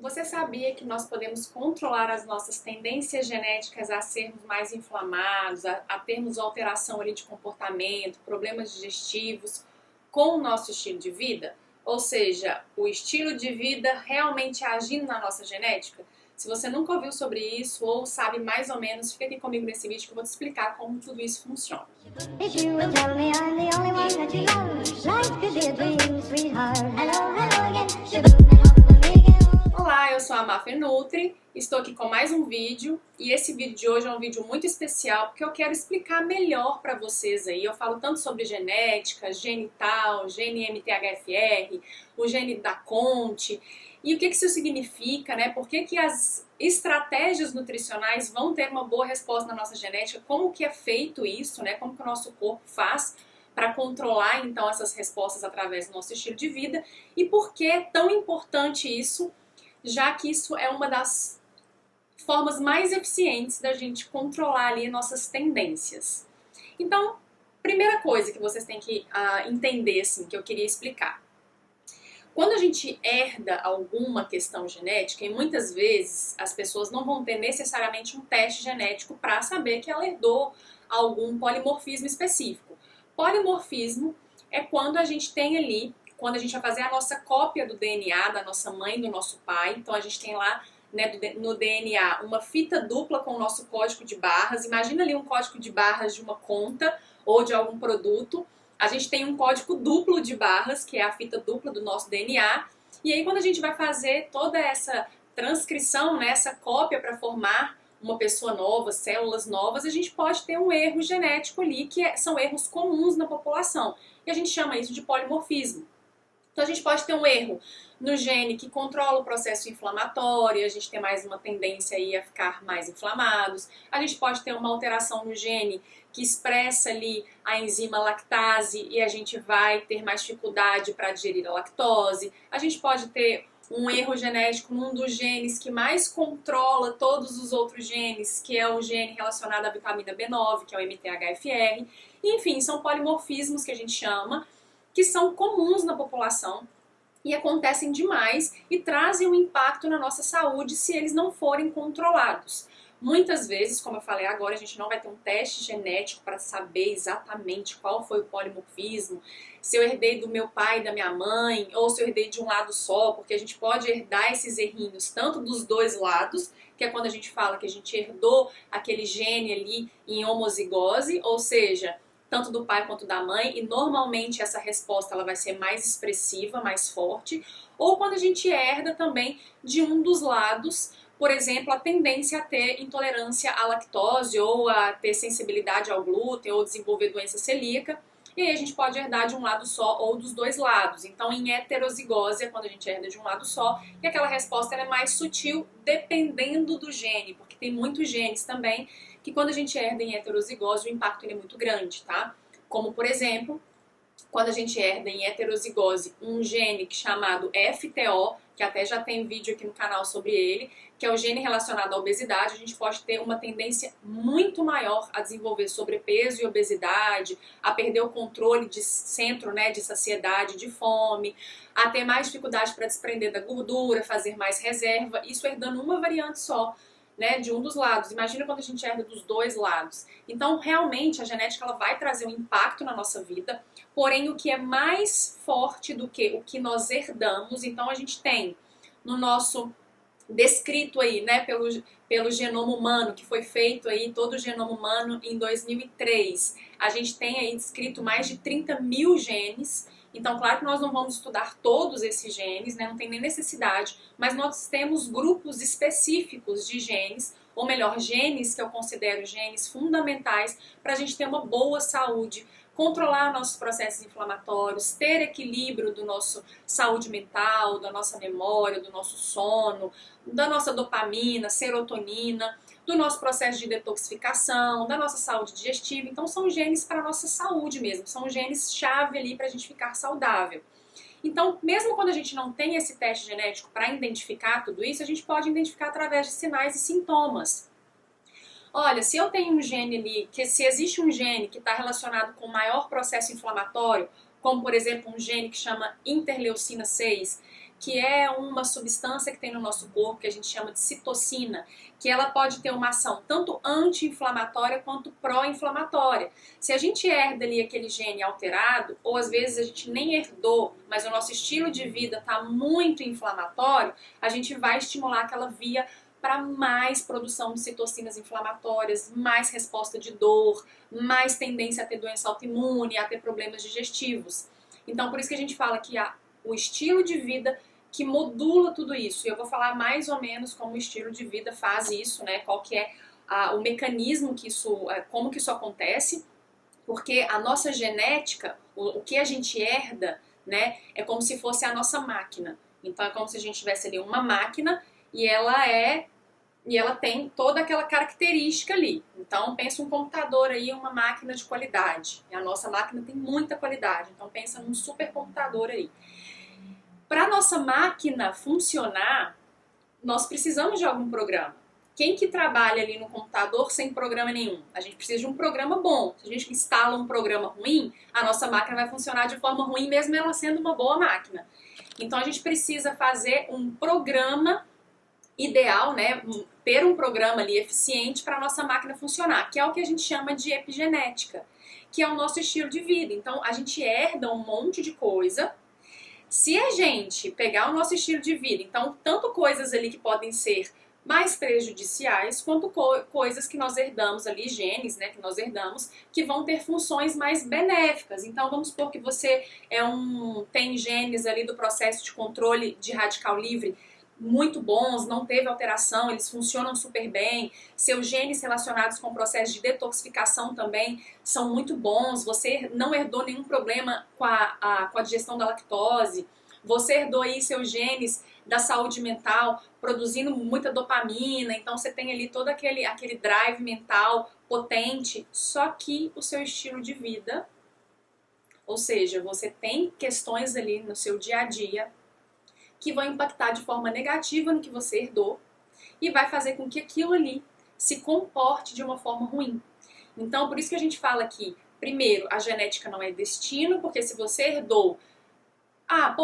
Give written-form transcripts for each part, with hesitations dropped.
Você sabia que nós podemos controlar as nossas tendências genéticas a sermos mais inflamados, a termos alteração ali de comportamento, problemas digestivos com o nosso estilo de vida? Ou seja, o estilo de vida realmente agindo na nossa genética? Se você nunca ouviu sobre isso ou sabe mais ou menos, fica aqui comigo nesse vídeo que eu vou te explicar como tudo isso funciona. If you will tell me I'm the only one that you love, life could be a dream, sweetheart. Hello, hello again. Olá, eu sou a Mafê Nutri, estou aqui com mais um vídeo e esse vídeo de hoje é um vídeo muito especial porque eu quero explicar melhor para vocês aí. Eu falo tanto sobre genética, gene tal, gene MTHFR, o gene da Conte e o que isso significa, né? Por que as estratégias nutricionais vão ter uma boa resposta na nossa genética, como que é feito isso, né? Como que o nosso corpo faz para controlar então essas respostas através do nosso estilo de vida e por que é tão importante isso, já que isso é uma das formas mais eficientes da gente controlar ali nossas tendências. Então, primeira coisa que vocês têm que entender, assim, que eu queria explicar. Quando a gente herda alguma questão genética, e muitas vezes as pessoas não vão ter necessariamente um teste genético para saber que ela herdou algum polimorfismo específico. Polimorfismo é quando a gente tem ali, quando a gente vai fazer a nossa cópia do DNA da nossa mãe, do nosso pai. Então a gente tem lá, né, no DNA uma fita dupla com o nosso código de barras. Imagina ali um código de barras de uma conta ou de algum produto. A gente tem um código duplo de barras, que é a fita dupla do nosso DNA. E aí quando a gente vai fazer toda essa transcrição, né, essa cópia para formar uma pessoa nova, células novas, a gente pode ter um erro genético ali, que são erros comuns na população. E a gente chama isso de polimorfismo. Então a gente pode ter um erro no gene que controla o processo inflamatório, a gente tem mais uma tendência aí a ficar mais inflamados. A gente pode ter uma alteração no gene que expressa ali a enzima lactase e a gente vai ter mais dificuldade para digerir a lactose. A gente pode ter um erro genético num dos genes que mais controla todos os outros genes, que é o gene relacionado à vitamina B9, que é o MTHFR. Enfim, são polimorfismos que a gente chama, que são comuns na população e acontecem demais e trazem um impacto na nossa saúde se eles não forem controlados. Muitas vezes, como eu falei agora, a gente não vai ter um teste genético para saber exatamente qual foi o polimorfismo, se eu herdei do meu pai e da minha mãe, ou se eu herdei de um lado só, porque a gente pode herdar esses errinhos tanto dos dois lados, que é quando a gente fala que a gente herdou aquele gene ali em homozigose, ou seja, tanto do pai quanto da mãe, e normalmente essa resposta ela vai ser mais expressiva, mais forte, ou quando a gente herda também de um dos lados, por exemplo, a tendência a ter intolerância à lactose, ou a ter sensibilidade ao glúten, ou desenvolver doença celíaca, e aí a gente pode herdar de um lado só ou dos dois lados. Então, em heterozigose é quando a gente herda de um lado só, e aquela resposta é mais sutil, dependendo do gene, porque tem muitos genes também, que quando a gente herda em heterozigose, o impacto é muito grande, tá? Como, por exemplo, quando a gente herda em heterozigose um gene chamado FTO, que até já tem vídeo aqui no canal sobre ele, que é o gene relacionado à obesidade, a gente pode ter uma tendência muito maior a desenvolver sobrepeso e obesidade, a perder o controle de centro, né, de saciedade, de fome, a ter mais dificuldade para desprender da gordura, fazer mais reserva, isso herdando uma variante só, né, de um dos lados. Imagina quando a gente herda dos dois lados. Então, realmente, a genética ela vai trazer um impacto na nossa vida, porém, o que é mais forte do que o que nós herdamos, então a gente tem no nosso descrito aí, né, pelo genoma humano, que foi feito aí, todo o genoma humano em 2003. A gente tem aí descrito mais de 30 mil genes. Então, claro que nós não vamos estudar todos esses genes, né? Não tem nem necessidade, mas nós temos grupos específicos de genes, ou melhor, genes que eu considero genes fundamentais para a gente ter uma boa saúde, controlar nossos processos inflamatórios, ter equilíbrio do nosso saúde mental, da nossa memória, do nosso sono, da nossa dopamina, serotonina, do nosso processo de detoxificação, da nossa saúde digestiva. Então são genes para a nossa saúde mesmo, são genes chave ali para a gente ficar saudável. Então, mesmo quando a gente não tem esse teste genético para identificar tudo isso, a gente pode identificar através de sinais e sintomas. Olha, se eu tenho um gene ali, que se existe um gene que está relacionado com maior processo inflamatório, como por exemplo um gene que chama interleucina 6, que é uma substância que tem no nosso corpo, que a gente chama de citocina, que ela pode ter uma ação tanto anti-inflamatória quanto pró-inflamatória. Se a gente herda ali aquele gene alterado, ou às vezes a gente nem herdou, mas o nosso estilo de vida está muito inflamatório, a gente vai estimular aquela via para mais produção de citocinas inflamatórias, mais resposta de dor, mais tendência a ter doença autoimune, a ter problemas digestivos. Então, por isso que a gente fala que o estilo de vida que modula tudo isso. E eu vou falar mais ou menos como o estilo de vida faz isso, né? Qual que é o mecanismo que isso, como que isso acontece, porque a nossa genética, o que a gente herda, né, é como se fosse a nossa máquina. Então é como se a gente tivesse ali uma máquina e ela tem toda aquela característica ali. Então pensa um computador aí, uma máquina de qualidade. E a nossa máquina tem muita qualidade. Então pensa num supercomputador aí. Para a nossa máquina funcionar, nós precisamos de algum programa. Quem que trabalha ali no computador sem programa nenhum? A gente precisa de um programa bom. Se a gente instala um programa ruim, a nossa máquina vai funcionar de forma ruim, mesmo ela sendo uma boa máquina. Então a gente precisa fazer um programa ideal, né? Ter um programa ali eficiente para a nossa máquina funcionar, que é o que a gente chama de epigenética, que é o nosso estilo de vida. Então a gente herda um monte de coisa. Se a gente pegar o nosso estilo de vida, então tanto coisas ali que podem ser mais prejudiciais, quanto coisas que nós herdamos ali, genes, né, que nós herdamos, que vão ter funções mais benéficas. Então vamos supor que você tem genes ali do processo de controle de radical livre muito bons, não teve alteração, eles funcionam super bem, seus genes relacionados com o processo de detoxificação também são muito bons, você não herdou nenhum problema com a digestão da lactose, você herdou aí seus genes da saúde mental produzindo muita dopamina, então você tem ali todo aquele drive mental potente, só que o seu estilo de vida, ou seja, você tem questões ali no seu dia a dia que vão impactar de forma negativa no que você herdou e vai fazer com que aquilo ali se comporte de uma forma ruim. Então, por isso que a gente fala que, primeiro, a genética não é destino, porque se você herdou,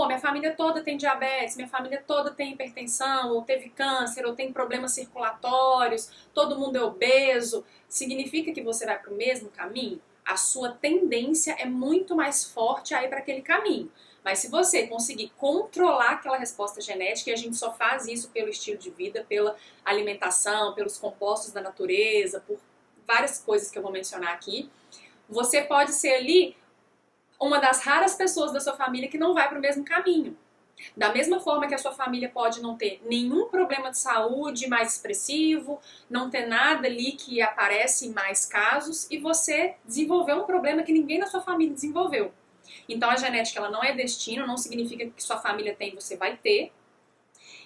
minha família toda tem diabetes, minha família toda tem hipertensão, ou teve câncer, ou tem problemas circulatórios, todo mundo é obeso, significa que você vai para o mesmo caminho? A sua tendência é muito mais forte a ir para aquele caminho. Mas se você conseguir controlar aquela resposta genética, e a gente só faz isso pelo estilo de vida, pela alimentação, pelos compostos da natureza, por várias coisas que eu vou mencionar aqui, você pode ser ali uma das raras pessoas da sua família que não vai para o mesmo caminho. Da mesma forma que a sua família pode não ter nenhum problema de saúde mais expressivo, não ter nada ali que aparece em mais casos, e você desenvolveu um problema que ninguém na sua família desenvolveu. Então a genética ela não é destino, não significa que sua família tem, você vai ter.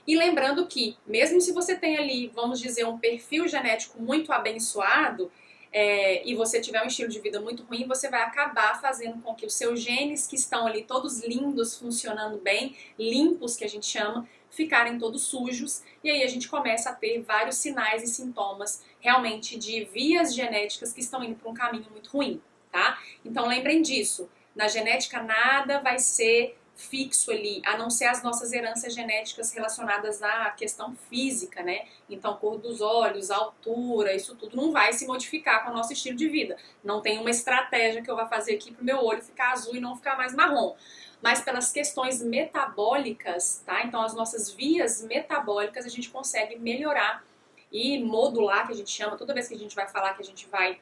E lembrando que, mesmo se você tem ali, vamos dizer, um perfil genético muito abençoado, e você tiver um estilo de vida muito ruim, você vai acabar fazendo com que os seus genes que estão ali todos lindos, funcionando bem, limpos que a gente chama, ficarem todos sujos, e aí a gente começa a ter vários sinais e sintomas realmente de vias genéticas que estão indo para um caminho muito ruim, tá? Então lembrem disso. Na genética nada vai ser fixo ali, a não ser as nossas heranças genéticas relacionadas à questão física, né? Então, cor dos olhos, altura, isso tudo não vai se modificar com o nosso estilo de vida. Não tem uma estratégia que eu vou fazer aqui pro meu olho ficar azul e não ficar mais marrom. Mas pelas questões metabólicas, tá? Então, as nossas vias metabólicas a gente consegue melhorar e modular, que a gente chama, toda vez que a gente vai falar que a gente vai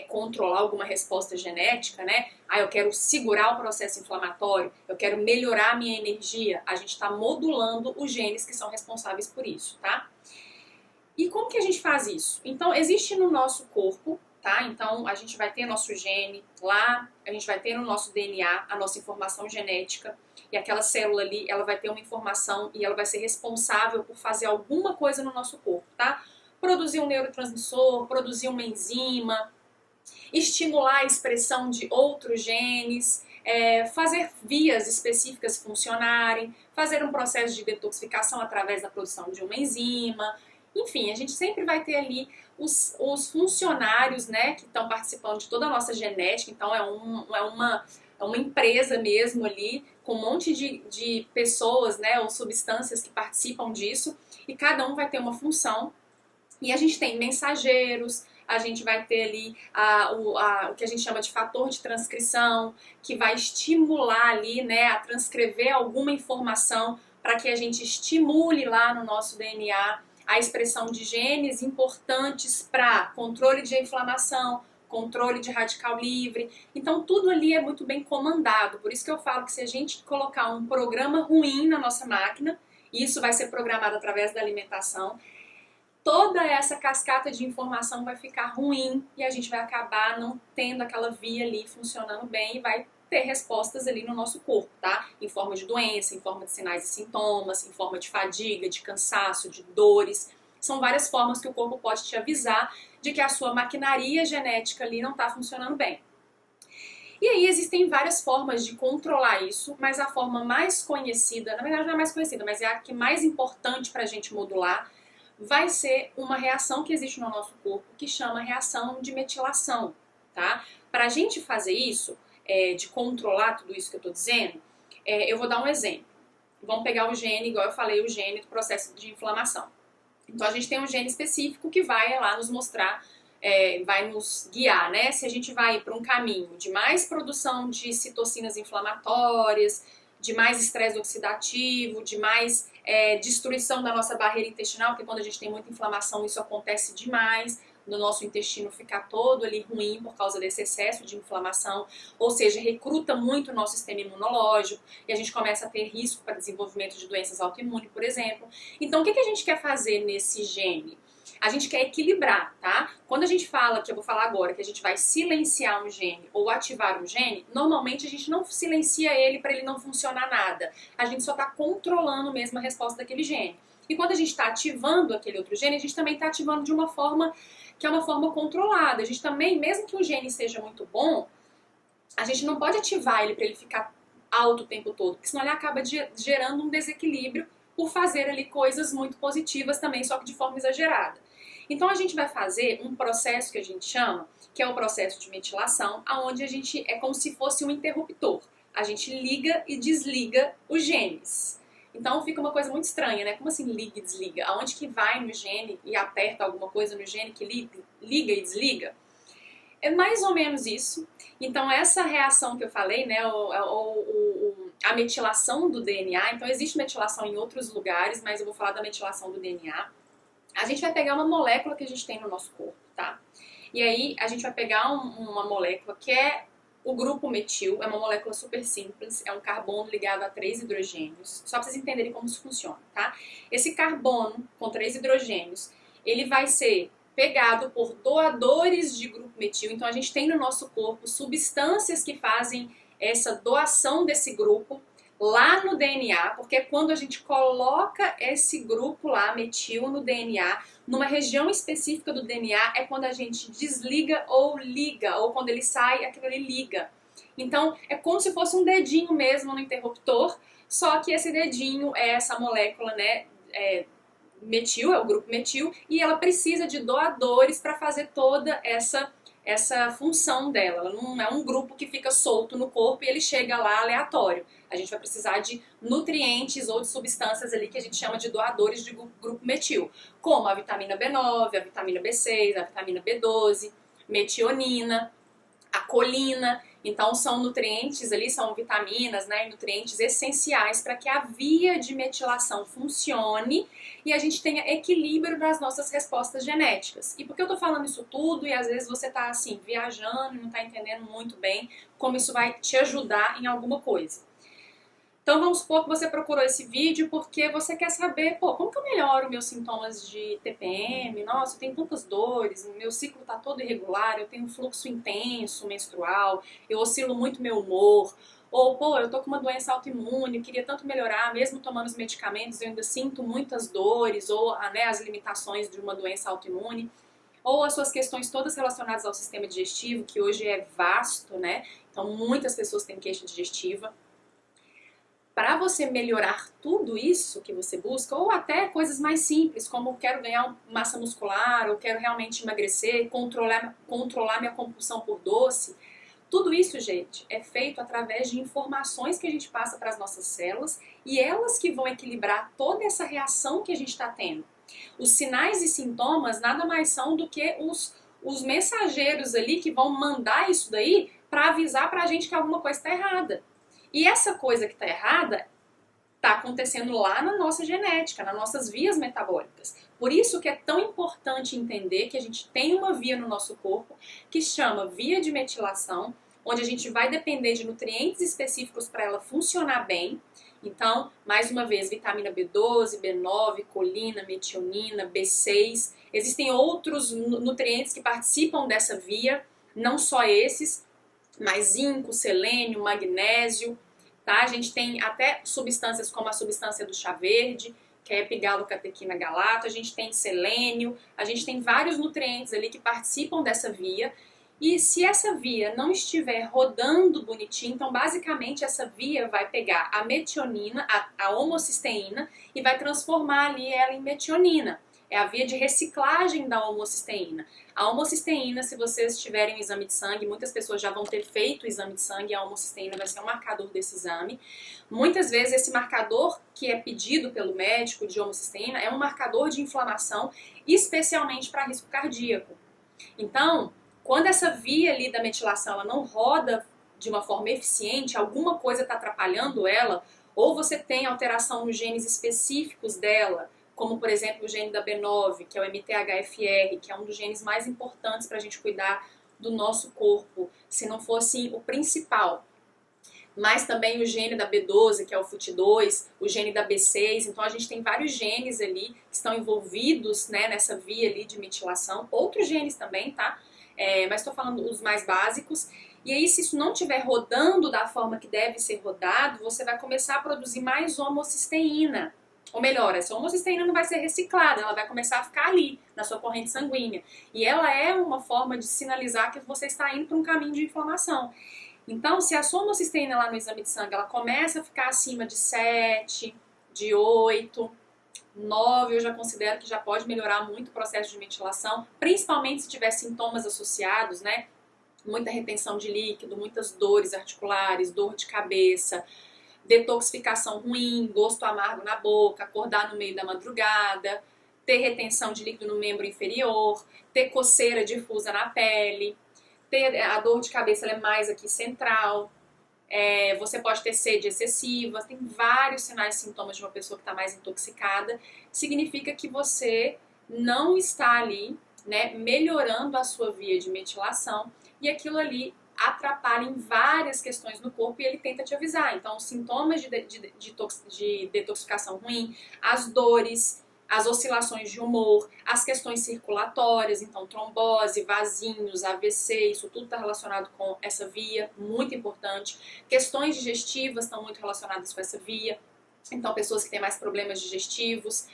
controlar alguma resposta genética, né? Eu quero segurar o processo inflamatório, eu quero melhorar a minha energia. A gente está modulando os genes que são responsáveis por isso, tá? E como que a gente faz isso? Então, existe no nosso corpo, tá? Então, a gente vai ter nosso gene lá, a gente vai ter no nosso DNA a nossa informação genética, e aquela célula ali, ela vai ter uma informação e ela vai ser responsável por fazer alguma coisa no nosso corpo, tá? Produzir um neurotransmissor, produzir uma enzima, estimular a expressão de outros genes, fazer vias específicas funcionarem, fazer um processo de detoxificação através da produção de uma enzima. Enfim, a gente sempre vai ter ali os funcionários, né, que estão participando de toda a nossa genética. Então é uma é uma empresa mesmo ali, com um monte de pessoas, né, ou substâncias que participam disso, e cada um vai ter uma função. E a gente tem mensageiros, a gente vai ter ali o que a gente chama de fator de transcrição, que vai estimular ali, né, a transcrever alguma informação para que a gente estimule lá no nosso DNA a expressão de genes importantes para controle de inflamação, controle de radical livre. Então tudo ali é muito bem comandado. Por isso que eu falo que se a gente colocar um programa ruim na nossa máquina, e isso vai ser programado através da alimentação, toda essa cascata de informação vai ficar ruim e a gente vai acabar não tendo aquela via ali funcionando bem e vai ter respostas ali no nosso corpo, tá? Em forma de doença, em forma de sinais e sintomas, em forma de fadiga, de cansaço, de dores. São várias formas que o corpo pode te avisar de que a sua maquinaria genética ali não está funcionando bem. E aí existem várias formas de controlar isso, mas a forma mais conhecida, na verdade não é mais conhecida, mas é a que mais importante para a gente modular, vai ser uma reação que existe no nosso corpo que chama reação de metilação, tá? Para a gente fazer isso, de controlar tudo isso que eu estou dizendo, eu vou dar um exemplo. Vamos pegar o gene, igual eu falei, o gene do processo de inflamação. Então a gente tem um gene específico que vai lá nos mostrar, vai nos guiar, né? Se a gente vai para um caminho de mais produção de citocinas inflamatórias, de mais estresse oxidativo, de mais destruição da nossa barreira intestinal, porque quando a gente tem muita inflamação isso acontece demais, no nosso intestino ficar todo ali ruim por causa desse excesso de inflamação, ou seja, recruta muito o nosso sistema imunológico e a gente começa a ter risco para desenvolvimento de doenças autoimunes, por exemplo. Então, o que a gente quer fazer nesse gene? A gente quer equilibrar, tá? Quando a gente fala, que eu vou falar agora, que a gente vai silenciar um gene ou ativar um gene, normalmente a gente não silencia ele para ele não funcionar nada. A gente só está controlando mesmo a resposta daquele gene. E quando a gente está ativando aquele outro gene, a gente também está ativando de uma forma que é uma forma controlada. A gente também, mesmo que o gene seja muito bom, a gente não pode ativar ele para ele ficar alto o tempo todo, porque senão ele acaba gerando um desequilíbrio por fazer ali coisas muito positivas também, só que de forma exagerada. Então a gente vai fazer um processo que a gente chama, que é o processo de metilação, onde a gente é como se fosse um interruptor. A gente liga e desliga os genes. Então fica uma coisa muito estranha, né? Como assim liga e desliga? Aonde que vai no gene e aperta alguma coisa no gene que liga e desliga? É mais ou menos isso. Então essa reação que eu falei, né, a metilação do DNA, então existe metilação em outros lugares, mas eu vou falar da metilação do DNA. A gente vai pegar uma molécula que a gente tem no nosso corpo, tá? E aí a gente vai pegar uma molécula que é o grupo metil, é uma molécula super simples, é um carbono ligado a 3 hidrogênios, só para vocês entenderem como isso funciona, tá? Esse carbono com 3 hidrogênios, ele vai ser pegado por doadores de grupo metil, então a gente tem no nosso corpo substâncias que fazem essa doação desse grupo lá no DNA, porque é quando a gente coloca esse grupo lá, metil, no DNA, numa região específica do DNA, é quando a gente desliga ou liga, ou quando ele sai, aquilo ali liga. Então, é como se fosse um dedinho mesmo no interruptor, só que esse dedinho é essa molécula, né, metil, é o grupo metil, e ela precisa de doadores para fazer toda essa função dela. Ela não é um grupo que fica solto no corpo e ele chega lá aleatório. A gente vai precisar de nutrientes ou de substâncias ali que a gente chama de doadores de grupo metil, como a vitamina B9, a vitamina B6, a vitamina B12, metionina, a colina. Então são nutrientes ali, são vitaminas, né, nutrientes essenciais para que a via de metilação funcione e a gente tenha equilíbrio nas nossas respostas genéticas. E por que eu tô falando isso tudo e às vezes você tá assim, viajando e não tá entendendo muito bem como isso vai te ajudar em alguma coisa. Então vamos supor que você procurou esse vídeo porque você quer saber, pô, como que eu melhoro meus sintomas de TPM? Nossa, eu tenho tantas dores, o meu ciclo tá todo irregular, eu tenho um fluxo intenso menstrual, eu oscilo muito meu humor. Ou, pô, eu tô com uma doença autoimune, eu queria tanto melhorar, mesmo tomando os medicamentos, eu ainda sinto muitas dores, ou né, as limitações de uma doença autoimune. Ou as suas questões todas relacionadas ao sistema digestivo, que hoje é vasto, né? Então muitas pessoas têm queixa digestiva. Para você melhorar tudo isso que você busca, ou até coisas mais simples, como quero ganhar massa muscular, ou quero realmente emagrecer, controlar minha compulsão por doce, Tudo isso, gente, é feito através de informações que a gente passa para as nossas células e elas que vão equilibrar toda essa reação que a gente está tendo. Os sinais e sintomas nada mais são do que os mensageiros ali que vão mandar isso daí para avisar para a gente que alguma coisa está errada. E essa coisa que está errada está acontecendo lá na nossa genética, nas nossas vias metabólicas. Por isso que é tão importante entender que a gente tem uma via no nosso corpo que chama via de metilação, onde a gente vai depender de nutrientes específicos para ela funcionar bem. Então, mais uma vez, vitamina B12, B9, colina, metionina, B6. Existem outros nutrientes que participam dessa via, não só esses, mas zinco, selênio, magnésio. Tá? A gente tem até substâncias como a substância do chá verde, que é epigalocatequina galato, a gente tem selênio, a gente tem vários nutrientes ali que participam dessa via. E se essa via não estiver rodando bonitinho, então basicamente essa via vai pegar a metionina, a homocisteína, e vai transformar ali ela em metionina. É a via de reciclagem da homocisteína. A homocisteína, se vocês tiverem um exame de sangue, muitas pessoas já vão ter feito o exame de sangue, a homocisteína vai ser um marcador desse exame. Muitas vezes esse marcador que é pedido pelo médico de homocisteína é um marcador de inflamação, especialmente para risco cardíaco. Então, quando essa via ali da metilação ela não roda de uma forma eficiente, alguma coisa está atrapalhando ela, ou você tem alteração nos genes específicos dela, como por exemplo o gene da B9, que é o MTHFR, que é um dos genes mais importantes para a gente cuidar do nosso corpo, se não fosse o principal. Mas também o gene da B12, que é o FUT2, o gene da B6, então a gente tem vários genes ali que estão envolvidos, né, nessa via ali de metilação, outros genes também, tá? Mas estou falando os mais básicos. E aí, se isso não estiver rodando da forma que deve ser rodado, você vai começar a produzir mais homocisteína. Ou melhor, essa homocisteína não vai ser reciclada, ela vai começar a ficar ali, na sua corrente sanguínea. E ela é uma forma de sinalizar que você está indo para um caminho de inflamação. Então, se a sua homocisteína lá no exame de sangue, ela começa a ficar acima de 7, de 8, 9, eu já considero que já pode melhorar muito o processo de metilação, principalmente se tiver sintomas associados, né? Muita retenção de líquido, muitas dores articulares, dor de cabeça, detoxificação ruim, gosto amargo na boca, acordar no meio da madrugada, ter retenção de líquido no membro inferior, ter coceira difusa na pele, ter a dor de cabeça ela é mais aqui central, você pode ter sede excessiva, tem vários sinais e sintomas de uma pessoa que está mais intoxicada, significa que você não está ali, né, melhorando a sua via de metilação e aquilo ali atrapalha em várias questões no corpo e ele tenta te avisar. Então, os sintomas de detoxificação ruim, as dores, as oscilações de humor, as questões circulatórias, então trombose, vasinhos, AVC, isso tudo está relacionado com essa via, muito importante. Questões digestivas estão muito relacionadas com essa via. Então, pessoas que têm mais problemas digestivos,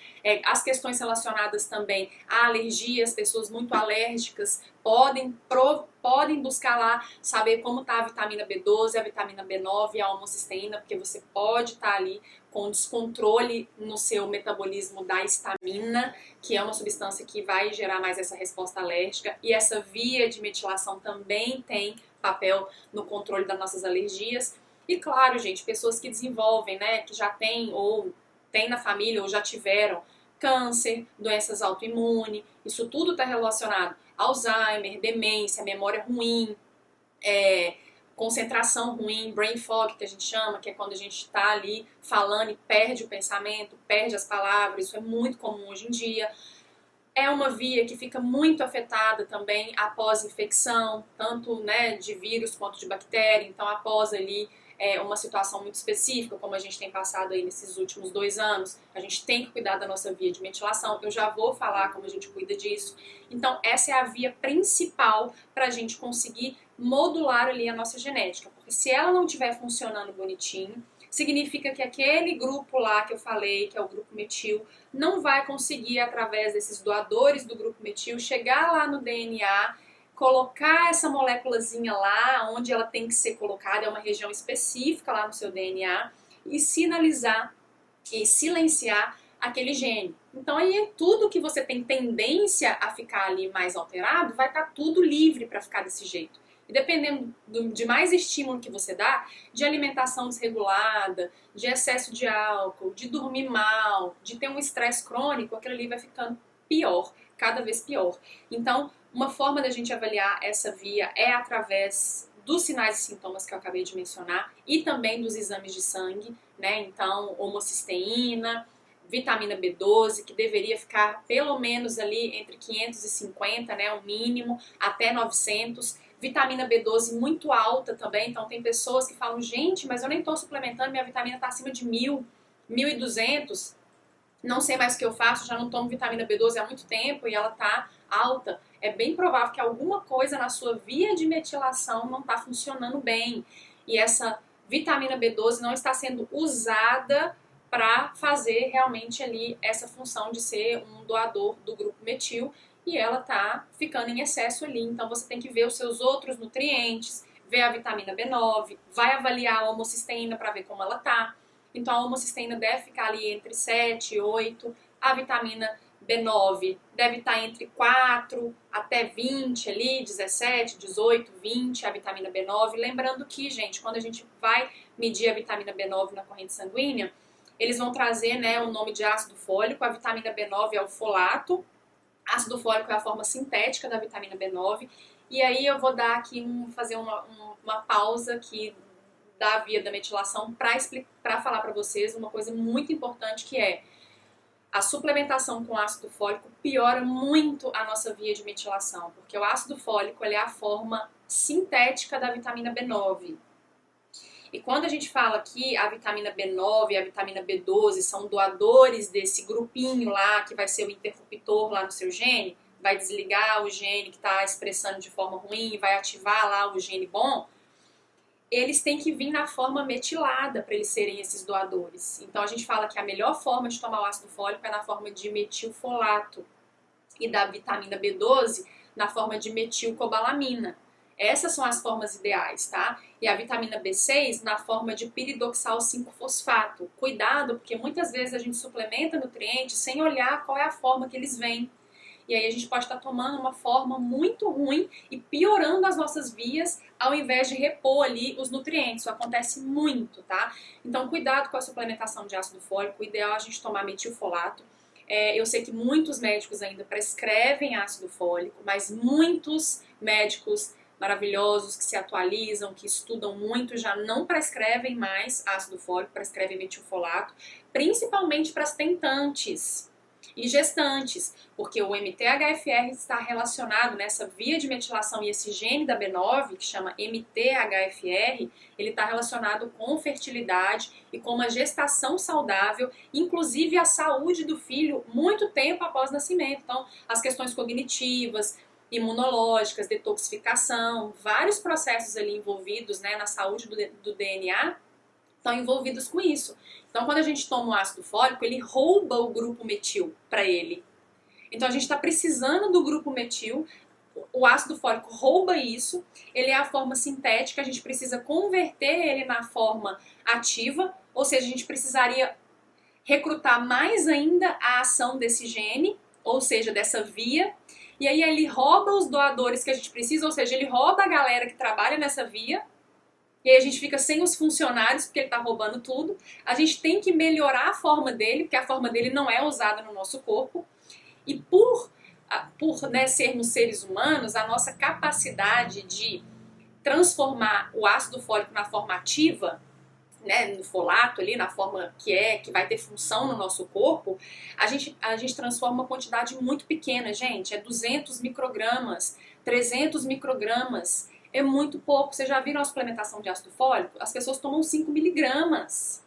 as questões relacionadas também a alergias, pessoas muito alérgicas podem buscar lá saber como está a vitamina B12, a vitamina B9 e a homocisteína, porque você pode estar ali com descontrole no seu metabolismo da histamina, que é uma substância que vai gerar mais essa resposta alérgica, e essa via de metilação também tem papel no controle das nossas alergias. E claro, gente, pessoas que desenvolvem, né, que já têm ou têm na família ou já tiveram câncer, doenças autoimunes, isso tudo está relacionado a Alzheimer, demência, memória ruim, concentração ruim, brain fog, que a gente chama, que é quando a gente está ali falando e perde o pensamento, perde as palavras, isso é muito comum hoje em dia. É uma via que fica muito afetada também após infecção, tanto, né, de vírus quanto de bactéria, então após ali uma situação muito específica, como a gente tem passado aí nesses últimos 2 anos, a gente tem que cuidar da nossa via de metilação, eu já vou falar como a gente cuida disso. Então essa é a via principal para a gente conseguir modular ali a nossa genética, porque se ela não estiver funcionando bonitinho, significa que aquele grupo lá que eu falei, que é o grupo metil, não vai conseguir, através desses doadores do grupo metil, chegar lá no DNA, colocar essa moléculazinha lá onde ela tem que ser colocada, é uma região específica lá no seu DNA, e sinalizar e silenciar aquele gene. Então aí tudo que você tem tendência a ficar ali mais alterado, vai estar tudo livre para ficar desse jeito. E dependendo de mais estímulo que você dá, de alimentação desregulada, de excesso de álcool, de dormir mal, de ter um estresse crônico, aquilo ali vai ficando pior, cada vez pior. Então, uma forma da gente avaliar essa via é através dos sinais e sintomas que eu acabei de mencionar e também dos exames de sangue, né? Então, homocisteína, vitamina B12, que deveria ficar pelo menos ali entre 550, né, o mínimo, até 900. Vitamina B12 muito alta também, então tem pessoas que falam, gente, mas eu nem estou suplementando, minha vitamina está acima de 1000, 1200, não sei mais o que eu faço, já não tomo vitamina B12 há muito tempo e ela está alta. É bem provável que alguma coisa na sua via de metilação não está funcionando bem. E essa vitamina B12 não está sendo usada para fazer realmente ali essa função de ser um doador do grupo metil e ela tá ficando em excesso ali. Então você tem que ver os seus outros nutrientes, ver a vitamina B9, vai avaliar a homocisteína para ver como ela tá. Então a homocisteína deve ficar ali entre 7 e 8, a vitamina B9 deve estar entre 4 até 20 ali, 17, 18, 20, a vitamina B9. Lembrando que, gente, quando a gente vai medir a vitamina B9 na corrente sanguínea, eles vão trazer, né, o nome de ácido fólico, a vitamina B9 é o folato, ácido fólico é a forma sintética da vitamina B9, e aí eu vou dar aqui, fazer uma pausa aqui da via da metilação para falar para vocês uma coisa muito importante que é a suplementação com ácido fólico piora muito a nossa via de metilação, porque o ácido fólico ele é a forma sintética da vitamina B9. E quando a gente fala que a vitamina B9 e a vitamina B12 são doadores desse grupinho lá, que vai ser o interruptor lá no seu gene, vai desligar o gene que está expressando de forma ruim e vai ativar lá o gene bom, eles têm que vir na forma metilada para eles serem esses doadores. Então a gente fala que a melhor forma de tomar o ácido fólico é na forma de metilfolato e da vitamina B12 na forma de metilcobalamina. Essas são as formas ideais, tá? E a vitamina B6 na forma de piridoxal 5-fosfato. Cuidado, porque muitas vezes a gente suplementa nutrientes sem olhar qual é a forma que eles vêm. E aí a gente pode estar tomando uma forma muito ruim e piorando as nossas vias ao invés de repor ali os nutrientes. Isso acontece muito, tá? Então cuidado com a suplementação de ácido fólico. O ideal é a gente tomar metilfolato. Eu sei que muitos médicos ainda prescrevem ácido fólico, mas muitos médicos maravilhosos que se atualizam, que estudam muito, já não prescrevem mais ácido fólico, prescrevem metilfolato, principalmente para as tentantes e gestantes, porque o MTHFR está relacionado nessa via de metilação e esse gene da B9, que chama MTHFR, ele está relacionado com fertilidade e com uma gestação saudável, inclusive a saúde do filho muito tempo após o nascimento. Então, as questões cognitivas, imunológicas, detoxificação, vários processos ali envolvidos, né, na saúde do DNA estão envolvidos com isso. Então, quando a gente toma o ácido fólico, ele rouba o grupo metil para ele. Então, a gente está precisando do grupo metil, o ácido fólico rouba isso, ele é a forma sintética, a gente precisa converter ele na forma ativa, ou seja, a gente precisaria recrutar mais ainda a ação desse gene, ou seja, dessa via, e aí ele rouba os doadores que a gente precisa, ou seja, ele rouba a galera que trabalha nessa via, e aí a gente fica sem os funcionários, porque ele está roubando tudo. A gente tem que melhorar a forma dele, porque a forma dele não é usada no nosso corpo. E por né, sermos seres humanos, a nossa capacidade de transformar o ácido fólico na forma ativa, né, no folato ali, na forma que vai ter função no nosso corpo, a gente transforma uma quantidade muito pequena, gente, é 200 microgramas, 300 microgramas, é muito pouco. Vocês já viram a suplementação de ácido fólico? As pessoas tomam 5 miligramas,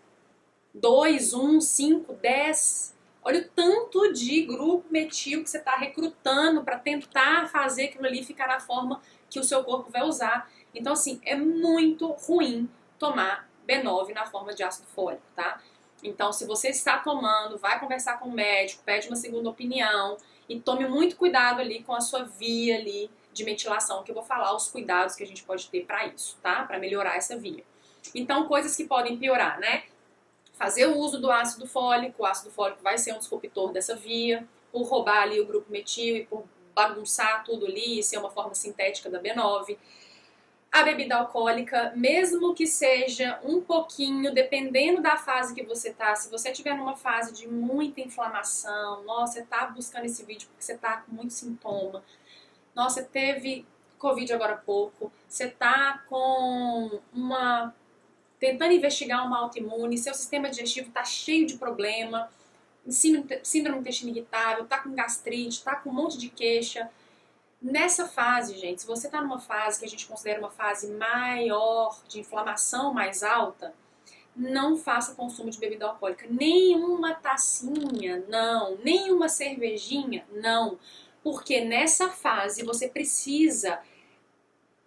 2, 1, 5, 10, olha o tanto de grupo metil que você está recrutando para tentar fazer aquilo ali ficar na forma que o seu corpo vai usar. Então assim, é muito ruim tomar B9 na forma de ácido fólico, tá? Então, se você está tomando, vai conversar com o médico, pede uma segunda opinião e tome muito cuidado ali com a sua via ali de metilação, que eu vou falar os cuidados que a gente pode ter para isso, tá? Para melhorar essa via. Então, coisas que podem piorar, né? Fazer o uso do ácido fólico, o ácido fólico vai ser um disruptor dessa via, por roubar ali o grupo metil e por bagunçar tudo ali e ser uma forma sintética da B9. A bebida alcoólica, mesmo que seja um pouquinho, dependendo da fase que você tá, se você estiver numa fase de muita inflamação, nossa, você tá buscando esse vídeo porque você tá com muito sintoma, nossa, teve Covid agora há pouco, você tá com tentando investigar uma autoimune, seu sistema digestivo tá cheio de problema, síndrome do intestino irritável, tá com gastrite, tá com um monte de queixa. Nessa fase, gente, se você está numa fase que a gente considera uma fase maior, de inflamação mais alta, não faça consumo de bebida alcoólica. Nenhuma tacinha, não. Nenhuma cervejinha, não. Porque nessa fase você precisa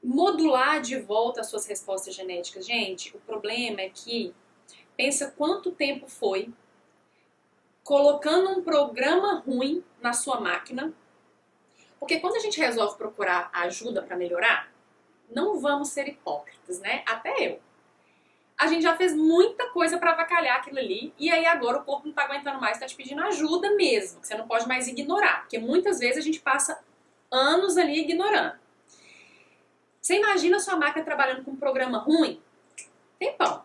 modular de volta as suas respostas genéticas. Gente, o problema é que, pensa quanto tempo foi colocando um programa ruim na sua máquina. Porque quando a gente resolve procurar ajuda para melhorar, não vamos ser hipócritas, né? Até eu. A gente já fez muita coisa para avacalhar aquilo ali, e aí agora o corpo não tá aguentando mais, tá te pedindo ajuda mesmo, que você não pode mais ignorar, porque muitas vezes a gente passa anos ali ignorando. Você imagina a sua máquina trabalhando com um programa ruim? Tempão.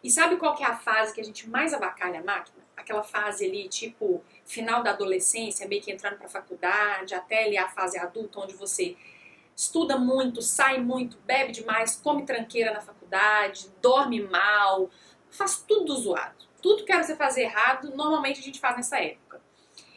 E sabe qual que é a fase que a gente mais avacalha a máquina? Aquela fase ali, tipo, final da adolescência, meio que entrando pra faculdade, até ali a fase adulta, onde você estuda muito, sai muito, bebe demais, come tranqueira na faculdade, dorme mal, faz tudo zoado. Tudo que você fazer errado, normalmente a gente faz nessa época.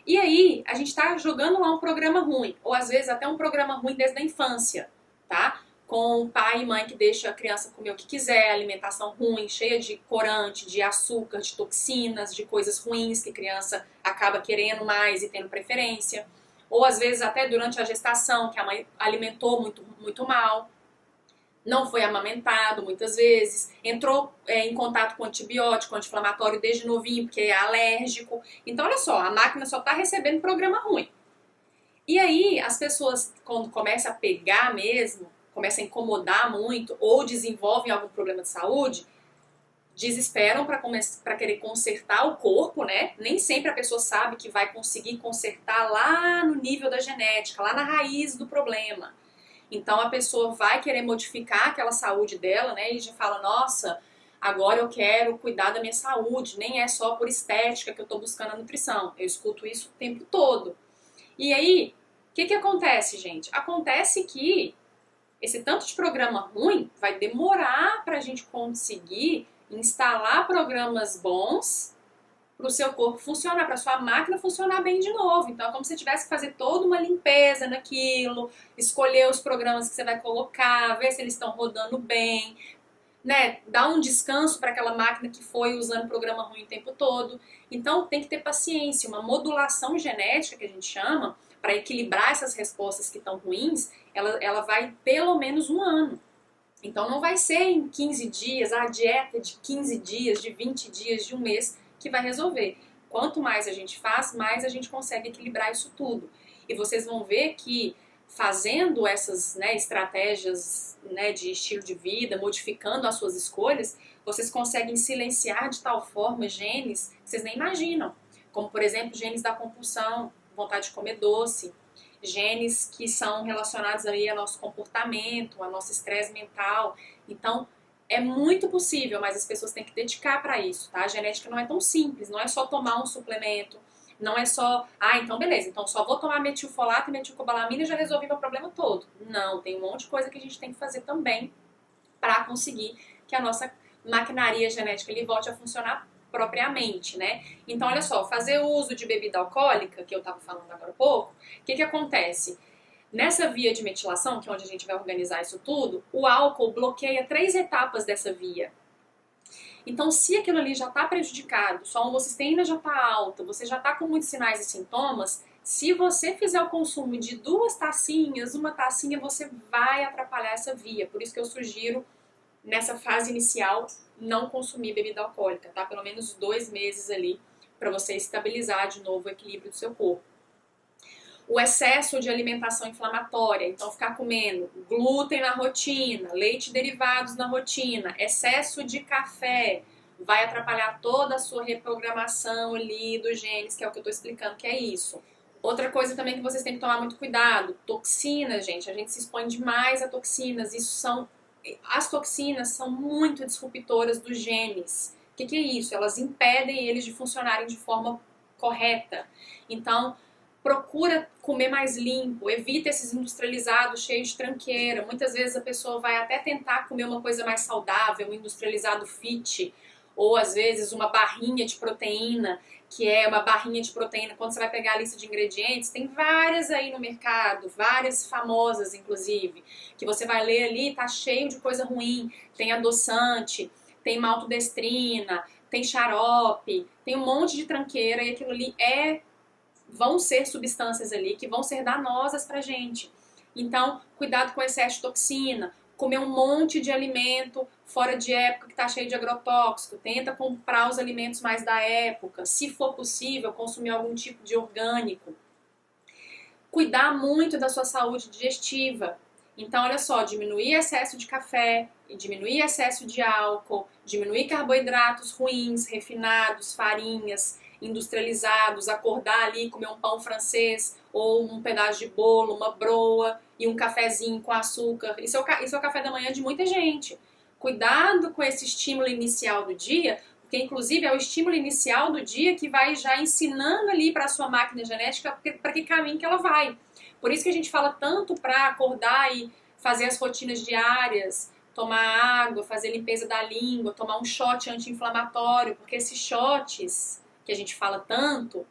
E aí, a gente tá jogando lá um programa ruim, ou às vezes até um programa ruim desde a infância, tá? Com pai e mãe que deixa a criança comer o que quiser, alimentação ruim, cheia de corante, de açúcar, de toxinas, de coisas ruins que a criança acaba querendo mais e tendo preferência. Ou às vezes até durante a gestação, que a mãe alimentou muito mal, não foi amamentado muitas vezes, entrou em contato com antibiótico, anti-inflamatório desde novinho, porque é alérgico. Então olha só, a máquina só está recebendo programa ruim. E aí as pessoas, quando começam a pegar mesmo, começa a incomodar muito ou desenvolvem algum problema de saúde, desesperam para querer consertar o corpo, né? Nem sempre a pessoa sabe que vai conseguir consertar lá no nível da genética, lá na raiz do problema. Então a pessoa vai querer modificar aquela saúde dela, né? E já fala, nossa, agora eu quero cuidar da minha saúde, nem é só por estética que eu estou buscando a nutrição. Eu escuto isso o tempo todo. E aí, o que acontece, gente? Acontece que esse tanto de programa ruim vai demorar para a gente conseguir instalar programas bons para o seu corpo funcionar, para a sua máquina funcionar bem de novo. Então é como se você tivesse que fazer toda uma limpeza naquilo, escolher os programas que você vai colocar, ver se eles estão rodando bem, né? Dar um descanso para aquela máquina que foi usando programa ruim o tempo todo. Então tem que ter paciência, uma modulação genética que a gente chama, para equilibrar essas respostas que estão ruins, ela vai pelo menos um ano. Então não vai ser em 15 dias, a dieta de 15 dias, de 20 dias, de um mês que vai resolver. Quanto mais a gente faz, mais a gente consegue equilibrar isso tudo. E vocês vão ver que fazendo essas, né, estratégias, né, de estilo de vida, modificando as suas escolhas, vocês conseguem silenciar de tal forma genes que vocês nem imaginam. Como, por exemplo, genes da compulsão, vontade de comer doce, genes que são relacionados aí ao nosso comportamento, ao nosso estresse mental. Então, é muito possível, mas as pessoas têm que dedicar para isso, tá? A genética não é tão simples, não é só tomar um suplemento, não é só, então beleza, então só vou tomar metilfolato e metilcobalamina e já resolvi meu problema todo. Não, tem um monte de coisa que a gente tem que fazer também para conseguir que a nossa maquinaria genética ele volte a funcionar propriamente, né? Então, olha só, fazer uso de bebida alcoólica, que eu estava falando agora há pouco, o que acontece? Nessa via de metilação, que é onde a gente vai organizar isso tudo, o álcool bloqueia 3 etapas dessa via. Então, se aquilo ali já está prejudicado, sua homocisteína já está alta, você já está com muitos sinais e sintomas, se você fizer o consumo de 2 tacinhas, 1 tacinha, você vai atrapalhar essa via. Por isso que eu sugiro, nessa fase inicial, não consumir bebida alcoólica, tá? Pelo menos 2 meses ali, para você estabilizar de novo o equilíbrio do seu corpo. O excesso de alimentação inflamatória, então ficar comendo glúten na rotina, leite derivados na rotina, excesso de café, vai atrapalhar toda a sua reprogramação ali dos genes, que é o que eu estou explicando, que é isso. Outra coisa também que vocês têm que tomar muito cuidado, toxinas, gente. A gente se expõe demais a toxinas, isso são as toxinas são muito disruptoras dos genes. O que é isso? Elas impedem eles de funcionarem de forma correta. Então, procura comer mais limpo, evita esses industrializados cheios de tranqueira. Muitas vezes a pessoa vai até tentar comer uma coisa mais saudável, um industrializado fit, ou às vezes uma barrinha de proteína, que é uma barrinha de proteína. Quando você vai pegar a lista de ingredientes, tem várias aí no mercado, várias famosas inclusive, que você vai ler ali, tá cheio de coisa ruim, tem adoçante, tem maltodestrina, tem xarope, tem um monte de tranqueira, e aquilo ali vão ser substâncias ali que vão ser danosas pra gente. Então, cuidado com o excesso de toxina, comer um monte de alimento fora de época que está cheio de agrotóxico, tenta comprar os alimentos mais da época, se for possível, consumir algum tipo de orgânico. Cuidar muito da sua saúde digestiva. Então, olha só, diminuir excesso de café, diminuir excesso de álcool, diminuir carboidratos ruins, refinados, farinhas, industrializados, acordar ali, comer um pão francês ou um pedaço de bolo, uma broa e um cafezinho com açúcar. Isso é o café da manhã de muita gente. Cuidado com esse estímulo inicial do dia, porque inclusive é o estímulo inicial do dia que vai já ensinando ali para a sua máquina genética para que caminho que ela vai. Por isso que a gente fala tanto para acordar e fazer as rotinas diárias, tomar água, fazer limpeza da língua, tomar um shot anti-inflamatório, porque esses shots que a gente fala tanto,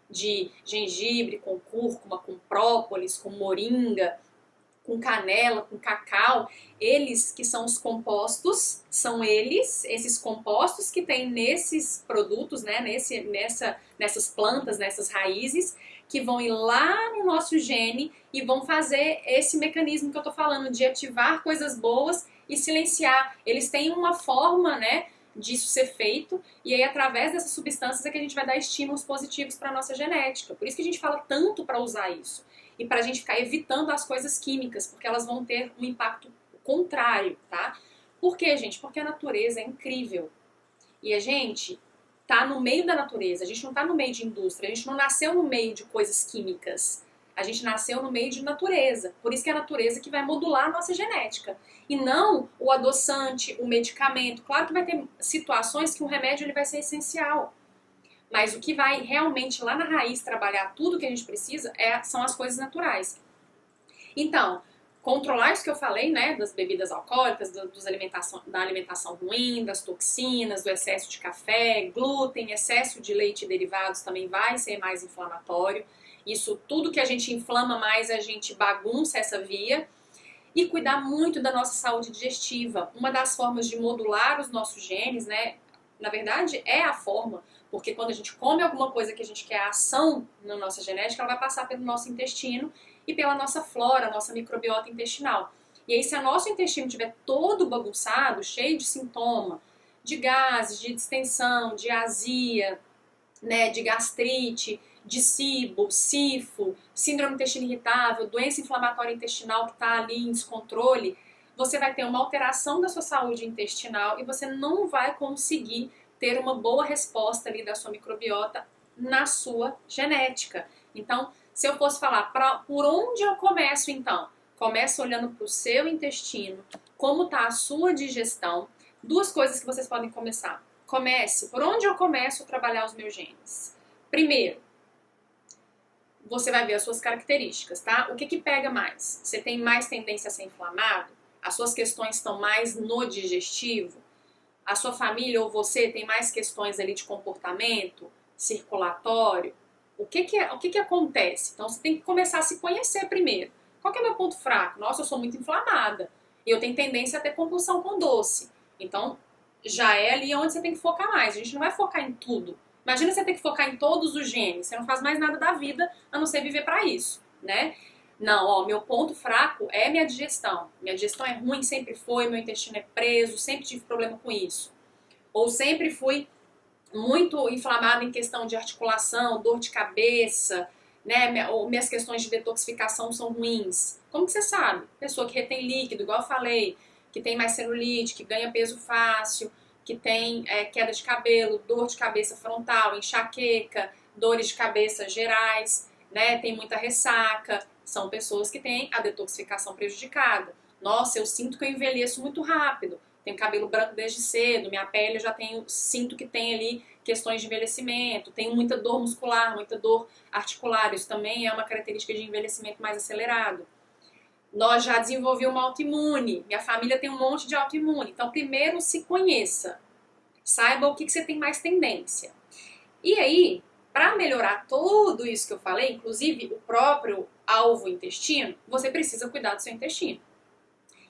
de gengibre com cúrcuma, com própolis, com moringa, com canela, com cacau, eles que são os compostos, são esses compostos que tem nesses produtos, né, nessas plantas, nessas raízes, que vão ir lá no nosso gene e vão fazer esse mecanismo que eu tô falando, de ativar coisas boas e silenciar. Eles têm uma forma, né, disso ser feito, e aí através dessas substâncias é que a gente vai dar estímulos positivos para a nossa genética. Por isso que a gente fala tanto para usar isso. E para a gente ficar evitando as coisas químicas, porque elas vão ter um impacto contrário, tá? Por quê, gente? Porque a natureza é incrível. E a gente tá no meio da natureza, a gente não tá no meio de indústria, a gente não nasceu no meio de coisas químicas. A gente nasceu no meio de natureza. Por isso que é a natureza que vai modular a nossa genética. E não o adoçante, o medicamento. Claro que vai ter situações que o remédio ele vai ser essencial. Mas o que vai realmente lá na raiz trabalhar tudo que a gente precisa são as coisas naturais. Então, controlar isso que eu falei, né, das bebidas alcoólicas, da alimentação ruim, das toxinas, do excesso de café, glúten, excesso de leite e derivados também vai ser mais inflamatório. Isso tudo que a gente inflama mais, a gente bagunça essa via. E cuidar muito da nossa saúde digestiva. Uma das formas de modular os nossos genes, né, na verdade é a forma, porque quando a gente come alguma coisa que a gente quer ação na nossa genética, ela vai passar pelo nosso intestino e pela nossa flora, nossa microbiota intestinal. E aí, se o nosso intestino estiver todo bagunçado, cheio de sintoma, de gases, de distensão, de azia, né, de gastrite, de SIBO, SIFO, síndrome do intestino irritável, doença inflamatória intestinal que está ali em descontrole, você vai ter uma alteração da sua saúde intestinal e você não vai conseguir ter uma boa resposta ali da sua microbiota na sua genética. Então, se eu fosse falar por onde eu começo então? Começo olhando para o seu intestino, como está a sua digestão. Duas coisas que vocês podem começar. Comece, por onde eu começo a trabalhar os meus genes? Primeiro, você vai ver as suas características, tá? O que pega mais? Você tem mais tendência a ser inflamado? As suas questões estão mais no digestivo? A sua família ou você tem mais questões ali de comportamento, circulatório? O que acontece? Então você tem que começar a se conhecer primeiro. Qual que é o meu ponto fraco? Nossa, eu sou muito inflamada. E eu tenho tendência a ter compulsão com doce. Então, já é ali onde você tem que focar mais. A gente não vai focar em tudo. Imagina você ter que focar em todos os genes. Você não faz mais nada da vida a não ser viver para isso, né? Não, ó, meu ponto fraco é minha digestão. Minha digestão é ruim, sempre foi, meu intestino é preso, sempre tive problema com isso. Ou sempre fui muito inflamada em questão de articulação, dor de cabeça, né? Ou minhas questões de detoxificação são ruins. Como que você sabe? Pessoa que retém líquido, igual eu falei, que tem mais celulite, que ganha peso fácil, que tem queda de cabelo, dor de cabeça frontal, enxaqueca, dores de cabeça gerais, né? Tem muita ressaca. São pessoas que têm a detoxificação prejudicada. Nossa, eu sinto que eu envelheço muito rápido. Tenho cabelo branco desde cedo, minha pele eu já sinto que tem ali questões de envelhecimento, tenho muita dor muscular, muita dor articular, isso também é uma característica de envelhecimento mais acelerado. Nós já desenvolvemos uma autoimune, minha família tem um monte de autoimune. Então, primeiro se conheça, saiba o que você tem mais tendência. E aí, para melhorar tudo isso que eu falei, inclusive o próprio alvo intestino, você precisa cuidar do seu intestino.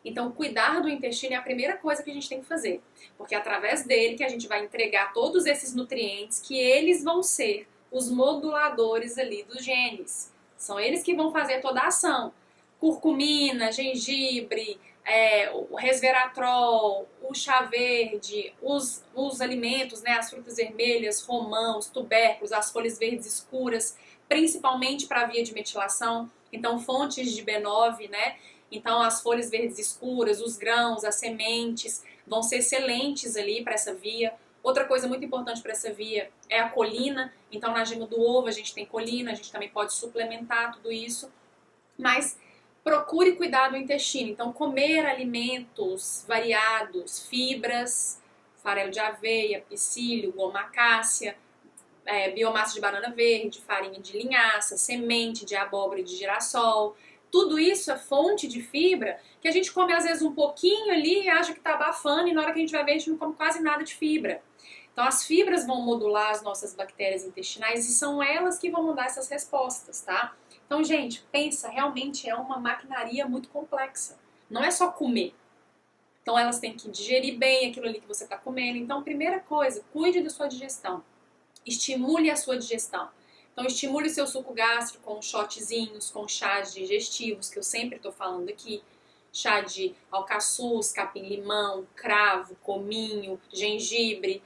Então, cuidar do intestino é a primeira coisa que a gente tem que fazer, porque é através dele que a gente vai entregar todos esses nutrientes que eles vão ser os moduladores ali dos genes. São eles que vão fazer toda a ação. Curcumina, gengibre, o resveratrol, o chá verde, os alimentos, né, as frutas vermelhas, romão, os tubérculos, as folhas verdes escuras, principalmente para a via de metilação. Então, fontes de B9, né? Então, as folhas verdes escuras, os grãos, as sementes vão ser excelentes ali para essa via. Outra coisa muito importante para essa via é a colina. Então, na gema do ovo a gente tem colina, a gente também pode suplementar tudo isso. Mas procure cuidar do intestino. Então, comer alimentos variados, fibras, farelo de aveia, psyllium, goma cássia, biomassa de banana verde, farinha de linhaça, semente de abóbora e de girassol. Tudo isso é fonte de fibra que a gente come às vezes um pouquinho ali e acha que está abafando e na hora que a gente vai ver a gente não come quase nada de fibra. Então as fibras vão modular as nossas bactérias intestinais e são elas que vão mandar essas respostas, tá? Então, gente, pensa, realmente é uma maquinaria muito complexa. Não é só comer. Então elas têm que digerir bem aquilo ali que você está comendo. Então, primeira coisa, cuide da sua digestão. Estimule a sua digestão. Então, estimule o seu suco gástrico com shotzinhos, com chás digestivos, que eu sempre estou falando aqui. Chá de alcaçuz, capim-limão, cravo, cominho, gengibre,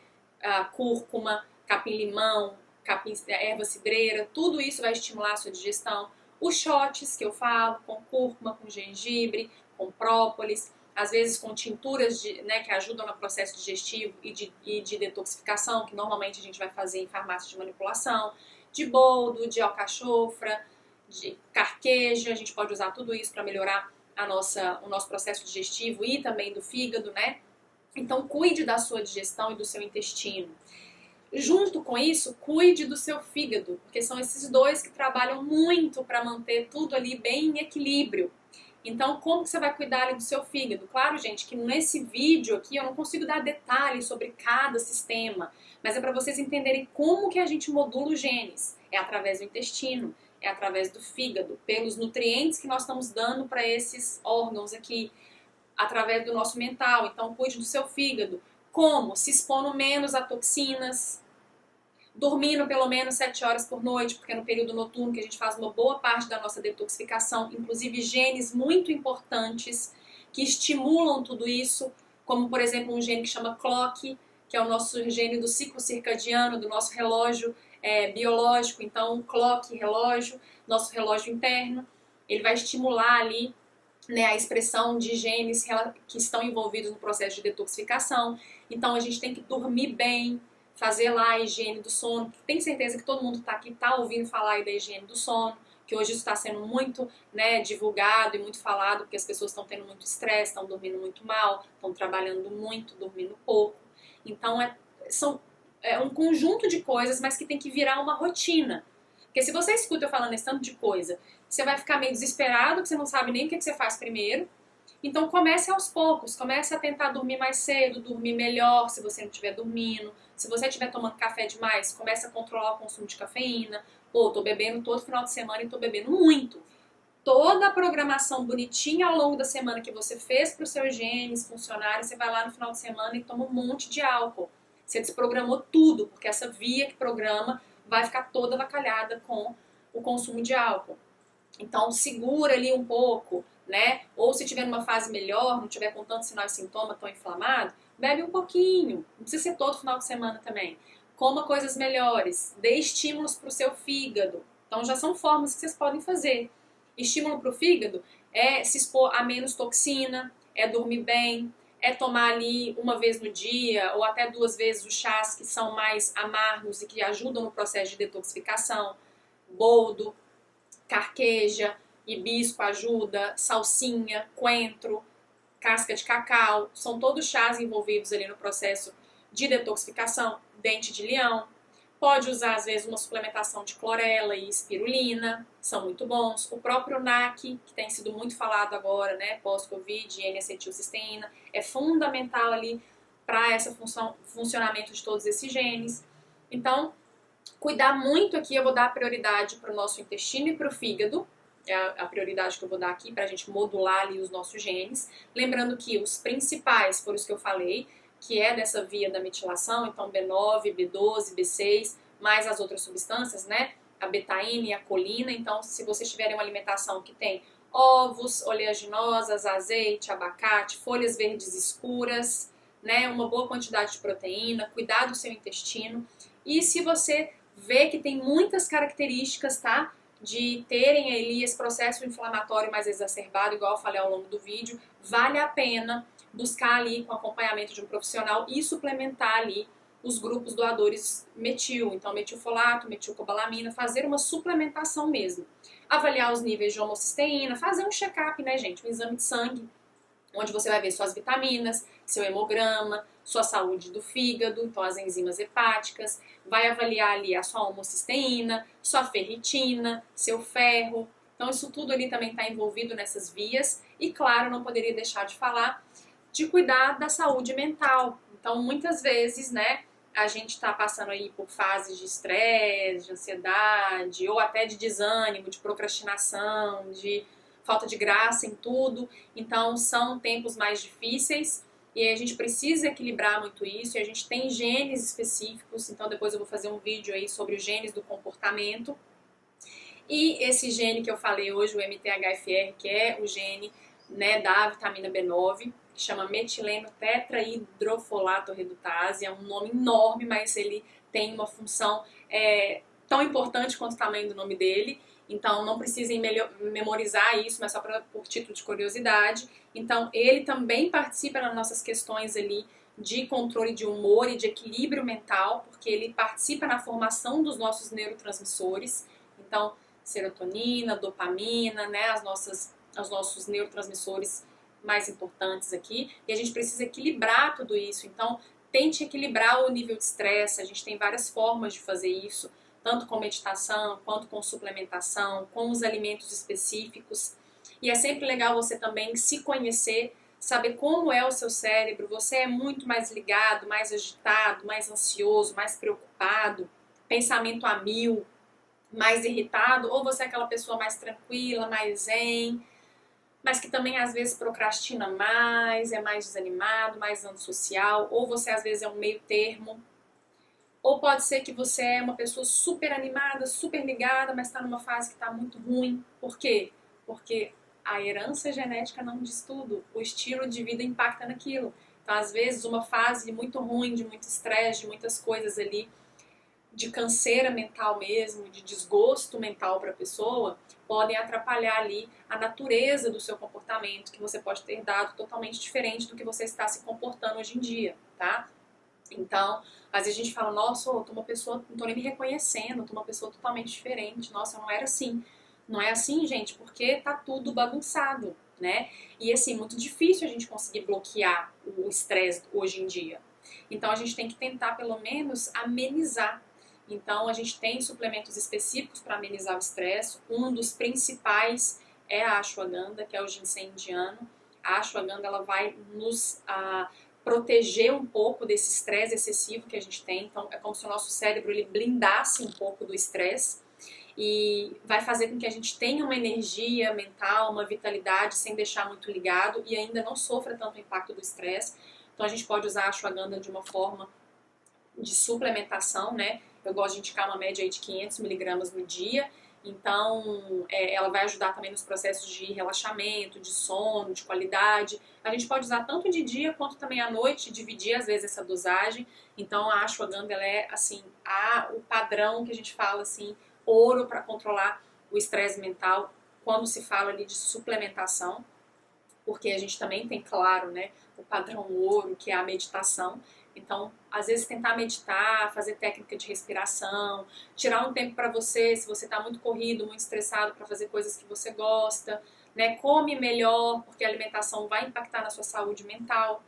cúrcuma, capim-limão, erva cidreira. Tudo isso vai estimular a sua digestão. Os shots que eu falo, com cúrcuma, com gengibre, com própolis. Às vezes com tinturas que ajudam no processo digestivo e de detoxificação, que normalmente a gente vai fazer em farmácia de manipulação. De boldo, de alcachofra, de carqueja, a gente pode usar tudo isso para melhorar o nosso processo digestivo e também do fígado, né? Então, cuide da sua digestão e do seu intestino. Junto com isso, cuide do seu fígado, porque são esses dois que trabalham muito para manter tudo ali bem em equilíbrio. Então, como que você vai cuidar ali do seu fígado? Claro, gente, que nesse vídeo aqui eu não consigo dar detalhes sobre cada sistema, mas é para vocês entenderem como que a gente modula os genes. É através do intestino, é através do fígado, pelos nutrientes que nós estamos dando para esses órgãos aqui, através do nosso mental. Então, cuide do seu fígado. Como? Se expondo menos a toxinas, dormindo pelo menos 7 horas por noite, porque é no período noturno que a gente faz uma boa parte da nossa detoxificação, inclusive genes muito importantes que estimulam tudo isso, como por exemplo um gene que chama clock, que é o nosso gene do ciclo circadiano, do nosso relógio biológico. Então, clock, relógio, nosso relógio interno, ele vai estimular ali, né, a expressão de genes que estão envolvidos no processo de detoxificação. Então, a gente tem que dormir bem, fazer lá a higiene do sono. Tenho certeza que todo mundo está aqui, está ouvindo falar aí da higiene do sono, que hoje isso está sendo muito, né, divulgado e muito falado, porque as pessoas estão tendo muito estresse, estão dormindo muito mal, estão trabalhando muito, dormindo pouco. Então, é um conjunto de coisas, mas que tem que virar uma rotina. Porque se você escuta eu falando esse tanto de coisa, você vai ficar meio desesperado, que você não sabe nem o que você faz primeiro. Então comece aos poucos, comece a tentar dormir mais cedo, dormir melhor se você não estiver dormindo. Se você estiver tomando café demais, comece a controlar o consumo de cafeína. Pô, tô bebendo todo final de semana e tô bebendo muito. Toda a programação bonitinha ao longo da semana que você fez para os seus genes funcionarem, você vai lá no final de semana e toma um monte de álcool. Você desprogramou tudo, porque essa via que programa vai ficar toda avacalhada com o consumo de álcool. Então segura ali um pouco, né? Ou se tiver numa fase melhor, não tiver com tanto sinal e sintoma, tão inflamado, bebe um pouquinho. Não precisa ser todo final de semana também. Coma coisas melhores, dê estímulos para o seu fígado. Então já são formas que vocês podem fazer. Estímulo para o fígado é se expor a menos toxina, é dormir bem, é tomar ali uma vez no dia ou até 2 vezes os chás que são mais amargos e que ajudam no processo de detoxificação. Boldo, carqueja, hibisco ajuda, salsinha, coentro, casca de cacau, são todos chás envolvidos ali no processo de detoxificação, dente de leão. Pode usar, às vezes, uma suplementação de clorela e espirulina, são muito bons. O próprio NAC, que tem sido muito falado agora, né, pós-Covid, N-acetilcisteína, é fundamental ali para esse funcionamento de todos esses genes. Então, cuidar muito aqui, eu vou dar prioridade para o nosso intestino e para o fígado, é a prioridade que eu vou dar aqui para a gente modular ali os nossos genes. Lembrando que os principais foram os que eu falei, que é dessa via da metilação, então B9, B12, B6, mais as outras substâncias, né? A betaína e a colina. Então, se vocês tiverem uma alimentação que tem ovos, oleaginosas, azeite, abacate, folhas verdes escuras, né? Uma boa quantidade de proteína, cuidar do seu intestino. E se você vê que tem muitas características, tá? De terem ali esse processo inflamatório mais exacerbado, igual eu falei ao longo do vídeo, vale a pena buscar ali com acompanhamento de um profissional e suplementar ali os grupos doadores metil, então metilfolato, metilcobalamina, fazer uma suplementação mesmo. Avaliar os níveis de homocisteína, fazer um check-up, né, gente, um exame de sangue, onde você vai ver suas vitaminas, seu hemograma, sua saúde do fígado, então as enzimas hepáticas, vai avaliar ali a sua homocisteína, sua ferritina, seu ferro, então isso tudo ali também está envolvido nessas vias e, claro, não poderia deixar de falar de cuidar da saúde mental. Então, muitas vezes, né, a gente está passando aí por fases de estresse, de ansiedade, ou até de desânimo, de procrastinação, de falta de graça em tudo. Então, são tempos mais difíceis e a gente precisa equilibrar muito isso. E a gente tem genes específicos, então depois eu vou fazer um vídeo aí sobre os genes do comportamento. E esse gene que eu falei hoje, o MTHFR, que é o gene, né, da vitamina B9, que chama metileno tetrahidrofolato redutase, é um nome enorme, mas ele tem uma função tão importante quanto o tamanho do nome dele, então não precisem memorizar isso, mas só por título de curiosidade. Então ele também participa nas nossas questões ali de controle de humor e de equilíbrio mental, porque ele participa na formação dos nossos neurotransmissores, então serotonina, dopamina, né, os nossos neurotransmissores mais importantes aqui, e a gente precisa equilibrar tudo isso. Então, tente equilibrar o nível de estresse. A gente tem várias formas de fazer isso, tanto com meditação, quanto com suplementação, com os alimentos específicos. E é sempre legal você também se conhecer, saber como é o seu cérebro. Você é muito mais ligado, mais agitado, mais ansioso, mais preocupado, pensamento a mil, mais irritado, ou você é aquela pessoa mais tranquila, mais zen, mas que também às vezes procrastina mais, é mais desanimado, mais antissocial, ou você às vezes é um meio termo, ou pode ser que você é uma pessoa super animada, super ligada, mas está numa fase que está muito ruim. Por quê? Porque a herança genética não diz tudo, o estilo de vida impacta naquilo. Então às vezes uma fase muito ruim, de muito estresse, de muitas coisas ali, de canseira mental mesmo, de desgosto mental para a pessoa, podem atrapalhar ali a natureza do seu comportamento, que você pode ter dado totalmente diferente do que você está se comportando hoje em dia, tá? Então, às vezes a gente fala, nossa, eu tô uma pessoa, não tô nem me reconhecendo, eu tô uma pessoa totalmente diferente, nossa, eu não era assim. Não é assim, gente, porque tá tudo bagunçado, né? E assim, muito difícil a gente conseguir bloquear o estresse hoje em dia. Então a gente tem que tentar, pelo menos, amenizar. Então, a gente tem suplementos específicos para amenizar o estresse. Um dos principais é a ashwagandha, que é o ginseng indiano. A ashwagandha ela vai nos proteger um pouco desse estresse excessivo que a gente tem. Então, é como se o nosso cérebro ele blindasse um pouco do estresse e vai fazer com que a gente tenha uma energia mental, uma vitalidade sem deixar muito ligado e ainda não sofra tanto o impacto do estresse. Então, a gente pode usar a ashwagandha de uma forma de suplementação, né? Eu gosto de indicar uma média aí de 500 miligramas no dia, então ela vai ajudar também nos processos de relaxamento, de sono, de qualidade. A gente pode usar tanto de dia quanto também à noite, dividir às vezes essa dosagem. Então a ashwagandha ela é assim, o padrão que a gente fala assim, ouro para controlar o estresse mental quando se fala ali de suplementação, porque a gente também tem, claro, né, o padrão ouro, que é a meditação. Então, às vezes tentar meditar, fazer técnica de respiração, tirar um tempo para você, se você está muito corrido, muito estressado, para fazer coisas que você gosta, né? Come melhor, porque a alimentação vai impactar na sua saúde mental.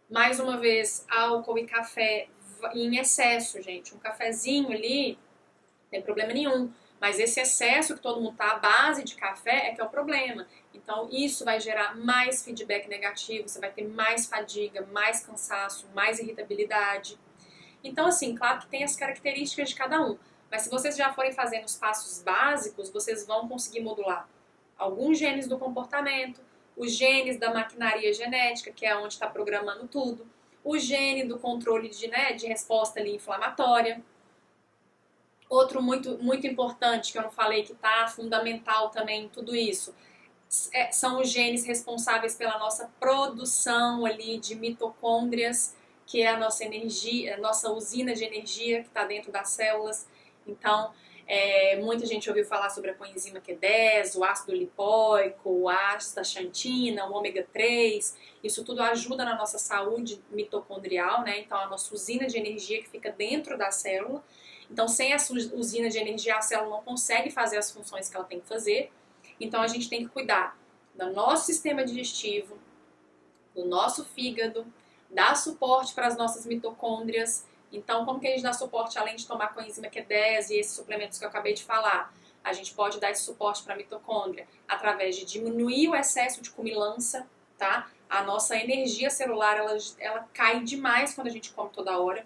Mais uma vez, álcool e café em excesso, gente. Um cafezinho ali, não tem problema nenhum. Mas esse excesso que todo mundo tá à base de café é que é o problema. Então isso vai gerar mais feedback negativo, você vai ter mais fadiga, mais cansaço, mais irritabilidade. Então assim, claro que tem as características de cada um. Mas se vocês já forem fazendo os passos básicos, vocês vão conseguir modular alguns genes do comportamento, os genes da maquinaria genética, que é onde está programando tudo, o gene do controle de resposta ali inflamatória. Outro muito importante que eu não falei, que está fundamental também em tudo isso, são os genes responsáveis pela nossa produção ali de mitocôndrias, que é a nossa energia, a nossa usina de energia que está dentro das células. Então, muita gente ouviu falar sobre a coenzima Q10, o ácido lipóico, o ácido xantina, o ômega 3. Isso tudo ajuda na nossa saúde mitocondrial, né? Então, a nossa usina de energia que fica dentro da célula. Então, sem essa usina de energia, a célula não consegue fazer as funções que ela tem que fazer. Então, a gente tem que cuidar do nosso sistema digestivo, do nosso fígado, dar suporte para as nossas mitocôndrias. Então, como que a gente dá suporte além de tomar coenzima Q10 e esses suplementos que eu acabei de falar? A gente pode dar esse suporte para a mitocôndria através de diminuir o excesso de cumilança, tá? A nossa energia celular, ela cai demais quando a gente come toda hora,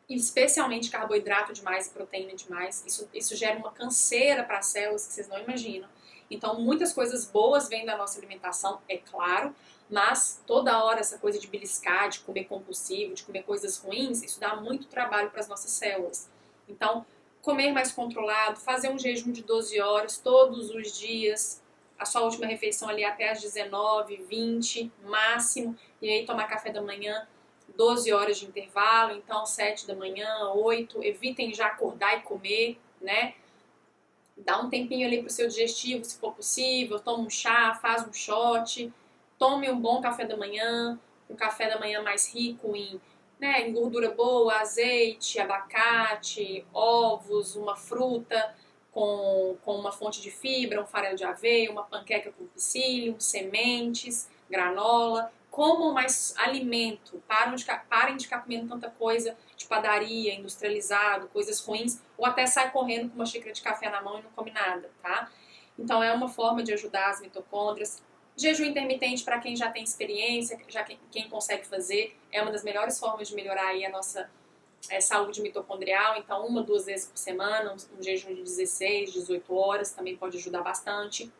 especialmente carboidrato demais e proteína demais. Isso gera uma canseira para as células que vocês não imaginam. Então, muitas coisas boas vêm da nossa alimentação, é claro, mas toda hora essa coisa de beliscar, de comer compulsivo, de comer coisas ruins, isso dá muito trabalho para as nossas células. Então, comer mais controlado, fazer um jejum de 12 horas todos os dias, a sua última refeição ali até às 19, 20, máximo, e aí tomar café da manhã, 12 horas de intervalo, então 7 da manhã, 8, evitem já acordar e comer, né? Dá um tempinho ali pro seu digestivo, se for possível, toma um chá, faz um shot, tome um bom café da manhã, um café da manhã mais rico em gordura boa, azeite, abacate, ovos, uma fruta com uma fonte de fibra, um farelo de aveia, uma panqueca com psyllium, sementes, granola. Comam mais alimento, parem de ficar comendo tanta coisa de padaria, industrializado, coisas ruins, ou até sai correndo com uma xícara de café na mão e não come nada, tá? Então é uma forma de ajudar as mitocôndrias. Jejum intermitente, para quem já tem experiência, quem consegue fazer, é uma das melhores formas de melhorar aí a nossa saúde mitocondrial. Então 1, 2 vezes por semana, um jejum de 16, 18 horas também pode ajudar bastante.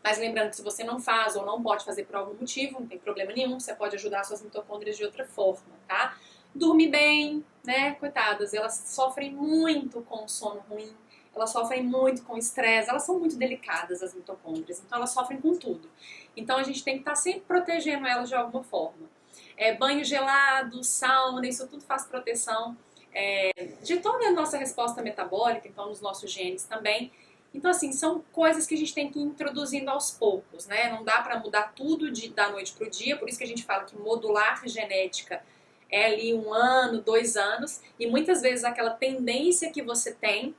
Mas lembrando que se você não faz ou não pode fazer por algum motivo, não tem problema nenhum, você pode ajudar suas mitocôndrias de outra forma, tá? Dormir bem, né? Coitadas, elas sofrem muito com sono ruim, elas sofrem muito com estresse, elas são muito delicadas, as mitocôndrias, então elas sofrem com tudo. Então a gente tem que estar sempre protegendo elas de alguma forma. Banho gelado, sauna, isso tudo faz proteção de toda a nossa resposta metabólica, então nos nossos genes também. Então, assim, são coisas que a gente tem que ir introduzindo aos poucos, né? Não dá para mudar tudo da noite pro dia, por isso que a gente fala que modular genética é ali 1 ano, 2 anos, e muitas vezes aquela tendência que você tem,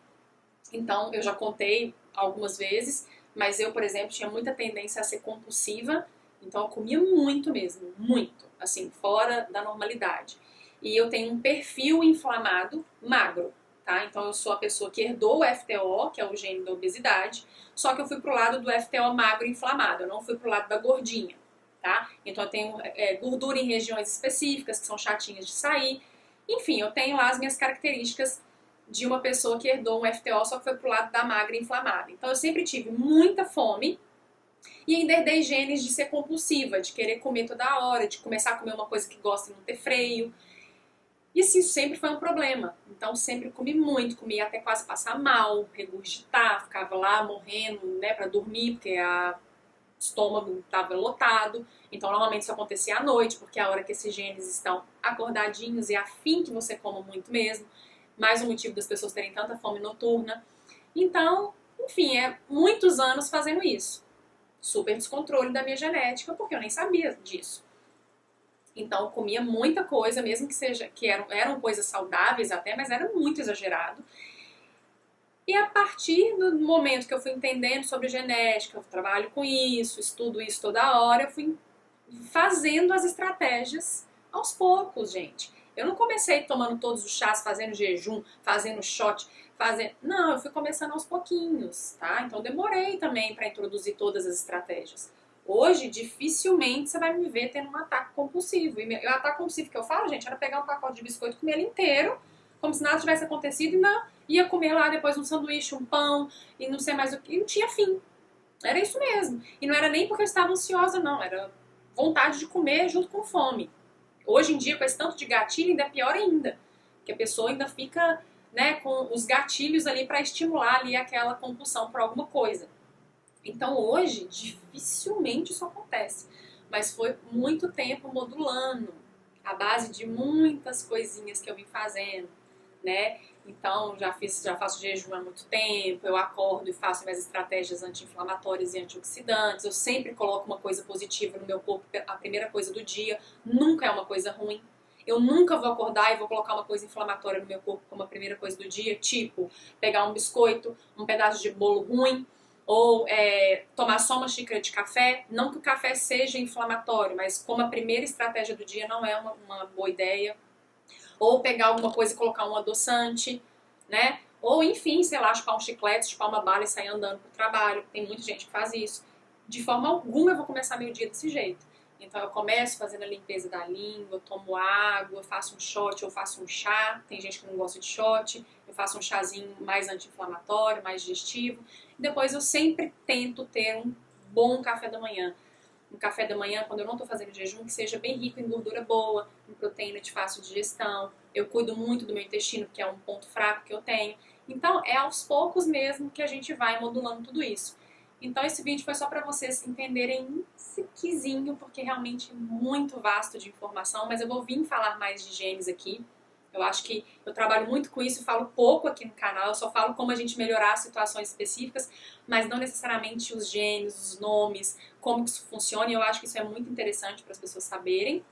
então, eu já contei algumas vezes, mas eu, por exemplo, tinha muita tendência a ser compulsiva, então eu comia muito mesmo, muito, assim, fora da normalidade. E eu tenho um perfil inflamado magro. Tá? Então eu sou a pessoa que herdou o FTO, que é o gene da obesidade, só que eu fui pro lado do FTO magro inflamado, eu não fui pro lado da gordinha, tá? Então eu tenho gordura em regiões específicas, que são chatinhas de sair, enfim, eu tenho lá as minhas características de uma pessoa que herdou um FTO, só que foi pro lado da magra inflamada. Então eu sempre tive muita fome e ainda herdei genes de ser compulsiva, de querer comer toda hora, de começar a comer uma coisa que gosta e não ter freio. E assim, isso sempre foi um problema. Então sempre comi muito, comia até quase passar mal, regurgitar, ficava lá morrendo, né, pra dormir, porque o estômago estava lotado. Então normalmente isso acontecia à noite, porque é a hora que esses genes estão acordadinhos e é a fim que você coma muito mesmo. Mais um motivo das pessoas terem tanta fome noturna. Então, enfim, muitos anos fazendo isso. Super descontrole da minha genética, porque eu nem sabia disso. Então eu comia muita coisa, mesmo que eram coisas saudáveis até, mas era muito exagerado. E a partir do momento que eu fui entendendo sobre genética, eu trabalho com isso, estudo isso toda hora, eu fui fazendo as estratégias aos poucos, gente. Eu não comecei tomando todos os chás, fazendo jejum, fazendo shot, Não, eu fui começando aos pouquinhos, tá? Então demorei também para introduzir todas as estratégias. Hoje, dificilmente você vai me ver tendo um ataque compulsivo. E o ataque compulsivo que eu falo, gente, era pegar um pacote de biscoito e comer ele inteiro, como se nada tivesse acontecido, e não ia comer lá depois um sanduíche, um pão, e não sei mais o que, e não tinha fim. Era isso mesmo. E não era nem porque eu estava ansiosa, não, era vontade de comer junto com fome. Hoje em dia, com esse tanto de gatilho, ainda é pior ainda, que a pessoa ainda fica, né, com os gatilhos ali para estimular ali aquela compulsão por alguma coisa. Então hoje, dificilmente isso acontece, mas foi muito tempo modulando, à base de muitas coisinhas que eu vim fazendo, né? Então já faço jejum há muito tempo, eu acordo e faço minhas estratégias anti-inflamatórias e antioxidantes, eu sempre coloco uma coisa positiva no meu corpo, a primeira coisa do dia, nunca é uma coisa ruim. Eu nunca vou acordar e vou colocar uma coisa inflamatória no meu corpo como a primeira coisa do dia, tipo pegar um biscoito, um pedaço de bolo ruim, ou tomar só uma xícara de café. Não que o café seja inflamatório, mas como a primeira estratégia do dia não é uma boa ideia. Ou pegar alguma coisa e colocar um adoçante, né? Ou enfim, sei lá, chupar um chiclete, chupar uma bala e sair andando pro trabalho. Tem muita gente que faz isso. De forma alguma eu vou começar meu dia desse jeito. Então eu começo fazendo a limpeza da língua, tomo água, faço um shot ou faço um chá. Tem gente que não gosta de shot. Eu faço um chazinho mais anti-inflamatório, mais digestivo. E depois eu sempre tento ter um bom café da manhã. Um café da manhã, quando eu não estou fazendo jejum, que seja bem rico em gordura boa, em proteína de fácil digestão. Eu cuido muito do meu intestino, que é um ponto fraco que eu tenho. Então é aos poucos mesmo que a gente vai modulando tudo isso. Então esse vídeo foi só para vocês entenderem um pouquinho, porque realmente é muito vasto de informação, mas eu vou vir falar mais de genes aqui. Eu acho que eu trabalho muito com isso, falo pouco aqui no canal, eu só falo como a gente melhorar situações específicas, mas não necessariamente os genes, os nomes, como isso funciona, e eu acho que isso é muito interessante para as pessoas saberem.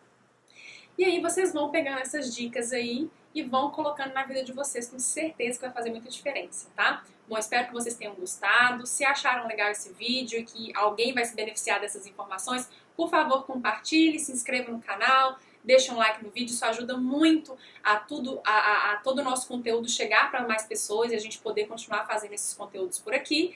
E aí vocês vão pegando essas dicas aí e vão colocando na vida de vocês, com certeza que vai fazer muita diferença, tá? Bom, espero que vocês tenham gostado. Se acharam legal esse vídeo e que alguém vai se beneficiar dessas informações, por favor, compartilhe, se inscreva no canal, deixa um like no vídeo, isso ajuda muito a todo o nosso conteúdo chegar para mais pessoas e a gente poder continuar fazendo esses conteúdos por aqui.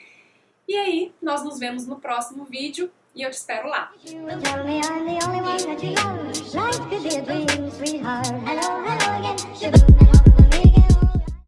E aí, nós nos vemos no próximo vídeo e eu te espero lá. You will tell me I'm the only one that you love. Life could be a dream, sweetheart. Hello, hello again.